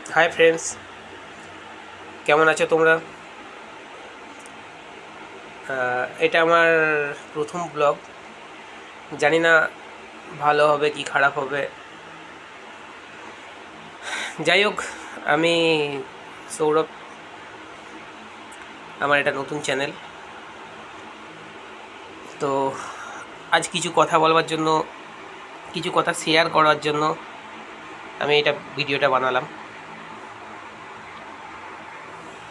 Hi friends, কেমন আছো তোমরা? এটা আমার প্রথম ব্লগ। জানি না ভালো হবে কি খারাপ হবে। যাই হোক, আমি সৌরভ। আমার এটা নতুন চ্যানেল। তো আজ কিছু কথা বলবার জন্য, কিছু কথা শেয়ার করার জন্য আমি এটা ভিডিওটা বানালাম।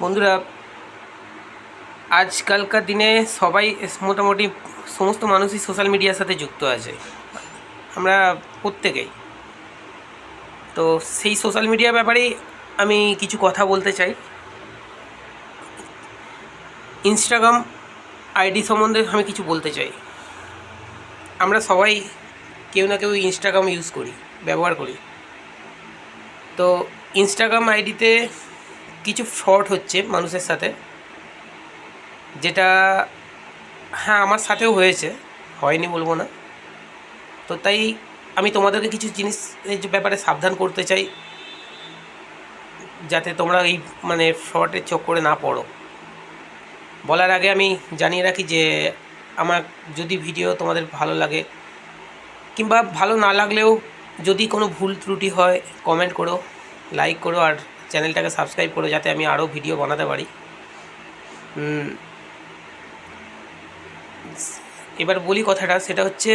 বন্ধুরা, আজকালকার দিনে সবাই মোটামুটি সমস্ত মানুষই সোশ্যাল মিডিয়ার সাথে যুক্ত আছে। আমরা প্রত্যেকেই। তো সেই সোশ্যাল মিডিয়ার ব্যাপারেই আমি কিছু কথা বলতে চাই। ইনস্টাগ্রাম আইডি সম্বন্ধে আমি কিছু বলতে চাই। আমরা সবাই কেউ না কেউ ইনস্টাগ্রাম ইউজ করি, ব্যবহার করি। তো ইনস্টাগ্রাম আইডিতে কিছু ফ্রড হচ্ছে মানুষের সাথে, যেটা হ্যাঁ আমার সাথেও হয়েছে, হয়নি বলবো না। তো তাই আমি তোমাদেরকে কিছু জিনিসের ব্যাপারে সাবধান করতে চাই, যাতে তোমরা এই ফ্রডের চক্করে না পড়ো। বলার আগে আমি জানিয়ে রাখি যে আমার যদি ভিডিও তোমাদের ভালো লাগে, কিংবা ভালো না লাগলেও যদি কোনো ভুল ত্রুটি হয়, কমেন্ট করো, লাইক করো, আর চ্যানেলটাকে সাবস্ক্রাইব করো, যাতে আমি আরও ভিডিও বানাতে পারি। এবার বলি কথাটা, সেটা হচ্ছে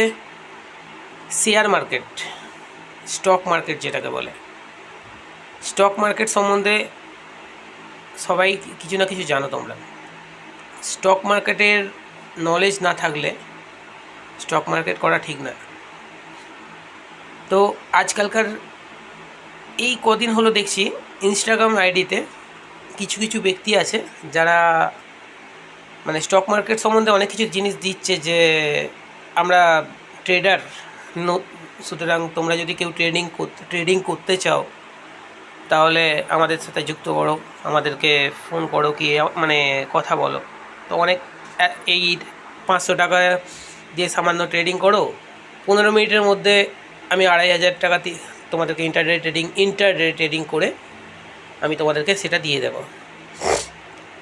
শেয়ার মার্কেট, স্টক মার্কেট যেটাকে বলে। স্টক মার্কেট সম্বন্ধে সবাই কিছু না কিছু জানো তোমরা। স্টক মার্কেটের নলেজ না থাকলে স্টক মার্কেট করা ঠিক না। তো আজকালকার এই কদিন হলো দেখছি ইনস্টাগ্রাম আইডিতে কিছু কিছু ব্যক্তি আছে যারা স্টক মার্কেট সম্বন্ধে অনেক কিছু জিনিস দিচ্ছে, যে আমরা ট্রেডার, সুতরাং তোমরা যদি কেউ ট্রেডিং করতে চাও তাহলে আমাদের সাথে যুক্ত করো, আমাদেরকে ফোন করো, কি কথা বলো। তো অনেক এই 500 টাকা দিয়ে সামান্য ট্রেডিং করো, 15 মিনিটের মধ্যে আমি 2500 টাকা তোমাদেরকে ইন্টারডে ট্রেডিং করে আমি তোমাদেরকে সেটা দিয়ে দেবো।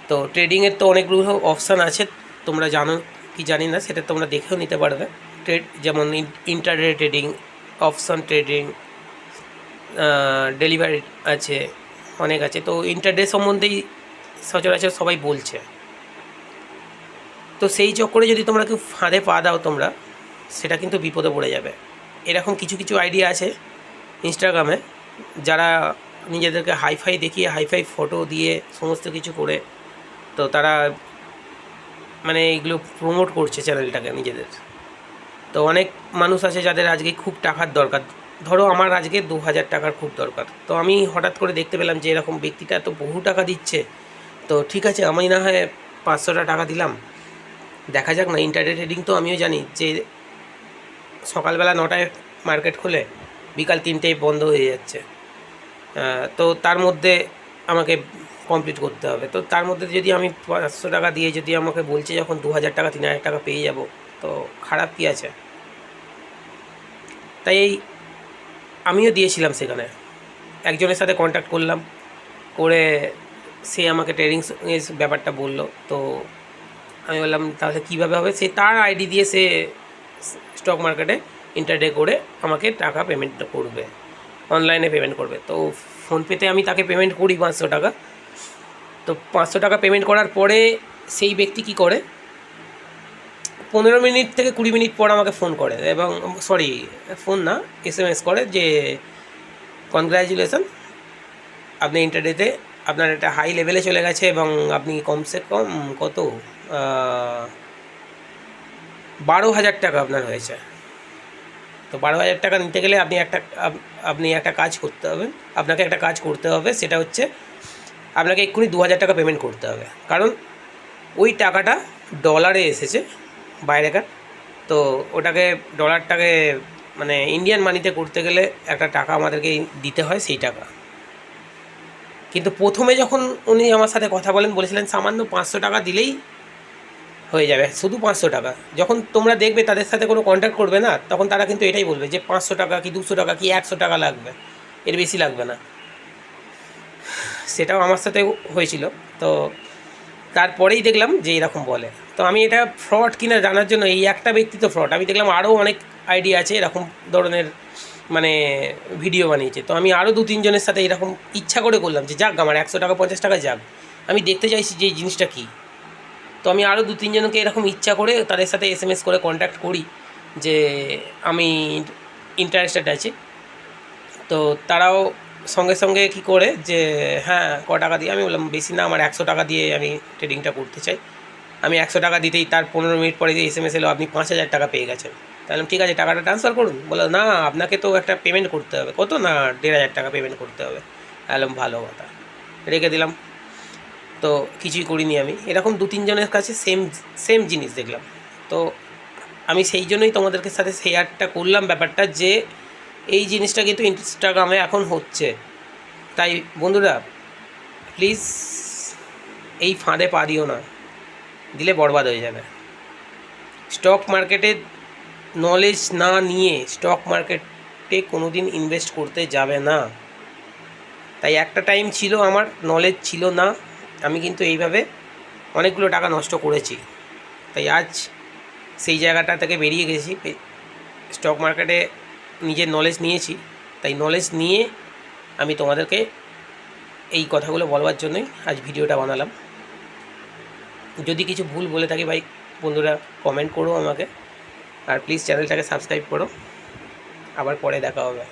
তো ট্রেডিংয়ের তো অনেকগুলো অপশান আছে, তোমরা জানো কি জানি না, সেটা তোমরা দেখেও নিতে পারবে। যেমন intraday trading, option trading, delivery আছে, অনেক আছে। তো ইন্টারডে সম্বন্ধেই সচরাচর সবাই বলছে। তো সেই চক্করে যদি তোমরা কেউ ফাঁদে পা দাও, তোমরা সেটা কিন্তু বিপদে পড়ে যাবে। এরকম কিছু কিছু আইডিয়া আছে ইনস্টাগ্রামে, যারা নিজেদেরকে হাইফাই দেখিয়ে, হাইফাই ফটো দিয়ে সমস্ত কিছু করে, তো তারা এইগুলো প্রমোট করছে চ্যানেলটাকে নিজেদের। তো অনেক মানুষ আছে যাদের আজকে খুব টাকার দরকার। ধরো আমার আজকে 2000 টাকার খুব দরকার, তো আমি হঠাৎ করে দেখতে পেলাম যে এরকম ব্যক্তিটা তো বহু টাকা দিচ্ছে। তো ঠিক আছে, আমি না হয় 500 টাকা দিলাম, দেখা যাক না। ইন্টারডে ট্রেডিং তো আমিও জানি যে সকালবেলা 9টায় মার্কেট খোলে, বিকাল 3টেয় বন্ধ হয়ে যাচ্ছে। তো তার মধ্যে আমাকে কমপ্লিট করতে হবে। তো তার মধ্যে যদি আমি 500 টাকা দিয়ে যদি আমাকে বলছে যখন 2000 টাকা 3000 টাকা পেয়ে যাব, তো খারাপ কী আছে? তাই আমিও দিয়েছিলাম সেখানে। একজনের সাথে কন্ট্যাক্ট করলাম, করে সে আমাকে ট্রেডিং ব্যাপারটা বলল। তো আমি বললাম তাহলে কীভাবে হবে? সে তার আইডি দিয়ে সে স্টক মার্কেটে ইন্টারডে করে আমাকে টাকা পেমেন্ট করবে, অনলাইনে পেমেন্ট করবে। তো ফোনপেতে আমি তাকে পেমেন্ট করি 500 টাকা। তো 500 টাকা পেমেন্ট করার পরে সেই ব্যক্তি কী করে, 15 মিনিট থেকে 20 মিনিট পর আমাকে ফোন করে, এবং ফোন না, SMS করে যে কনগ্র্যাচুলেশন, আপনি ইন্টারডেতে আপনার একটা হাই লেভেলে চলে গেছে, এবং আপনি কমসে কম কত 12,000 টাকা আপনার হয়েছে। তো 12,000 টাকা নিতে গেলে আপনি একটা কাজ করতে হবে, আপনাকে একটা কাজ করতে হবে, সেটা হচ্ছে আপনাকে এক্ষুনি 2000 টাকা পেমেন্ট করতে হবে। কারণ ওই টাকাটা ডলারে এসেছে বাইরেকার। তো ওটাকে ডলারটাকে ইন্ডিয়ান মানিতে করতে গেলে একটা টাকা আমাদেরকে দিতে হয়, সেই টাকা। কিন্তু প্রথমে যখন উনি আমার সাথে কথা বলেছিলেন সামান্য 500 টাকা দিলেই হয়ে যাবে, শুধু 500 টাকা। যখন তোমরা দেখবে তাদের সাথে কোনো কন্ট্যাক্ট করবে না, তখন তারা কিন্তু এটাই বলবে যে 500 টাকা কি 200 টাকা কি 100 টাকা লাগবে, এর বেশি লাগবে না। সেটাও আমার সাথে হয়েছিল। তো তারপরেই দেখলাম যে এরকম বলে। তো আমি এটা ফ্রড কিনা জানার জন্য, এই একটা ব্যক্তি তো ফ্রড, আমি দেখলাম আরও অনেক আইডি আছে এরকম ধরনের মানে ভিডিও বানিয়েছে। তো আমি আরও 2-3 জনের সাথে এরকম ইচ্ছা করে করলাম যে যাক আমার 100 টাকা 50 টাকা যাক, আমি দেখতে চাইছি যে এই জিনিসটা কী। তো আমি আরও 2-3 জনকে এরকম ইচ্ছা করে তাদের সাথে SMS করে কন্ট্যাক্ট করি যে আমি ইন্টারেস্টেড আছি। তো তারাও সঙ্গে সঙ্গে কী করে যে হ্যাঁ ক টাকা দিয়ে, আমি বললাম বেশি না, আমার 100 টাকা দিয়ে আমি ট্রেডিংটা করতে চাই। আমি 100 টাকা দিতেই তার 15 মিনিট পরে যে SMS এলো আপনি 5,000 টাকা পেয়ে গেছেন। তাহলে ঠিক আছে টাকাটা ট্রান্সফার করুন। বললো না আপনাকে তো একটা পেমেন্ট করতে হবে। কত? না 1,500 টাকা পেমেন্ট করতে হবে। বললাম ভালো কথা, রেখে দিলাম। তো কিছুই করিনি আমি। এরকম 2-3 জনের কাছে সেম জিনিস দেখলাম। তো আমি সেই জন্যই তোমাদেরকে সাথে শেয়ারটা করলাম ব্যাপারটা, যে এই জিনিসটা কিন্তু ইনস্টাগ্রামে এখন হচ্ছে। তাই বন্ধুরা প্লিজ এই ফাঁদে পা দিও না, দিলে বরবাদ হয়ে যাবে। স্টক মার্কেটে নলেজ না নিয়ে স্টক মার্কেটে কোনো দিন ইনভেস্ট করতে যাবে না। তাই একটা টাইম ছিল আমার নলেজ ছিল না, আমি কিন্তু এইভাবে অনেকগুলো টাকা নষ্ট করেছি। তাই আজ সেই জায়গাটা থেকে বেরিয়ে গেছি, স্টক মার্কেটে নিজের নলেজ নিয়েছি। তাই নলেজ নিয়ে আমি তোমাদেরকে এই কথাগুলো বলবার জন্যই আজ ভিডিওটা বানালাম। যদি কিছু ভুল বলে থাকি ভাই বন্ধুরা কমেন্ট করো আমাকে, আর প্লিজ চ্যানেলটাকে সাবস্ক্রাইব করো। আবার পরে দেখা হবে।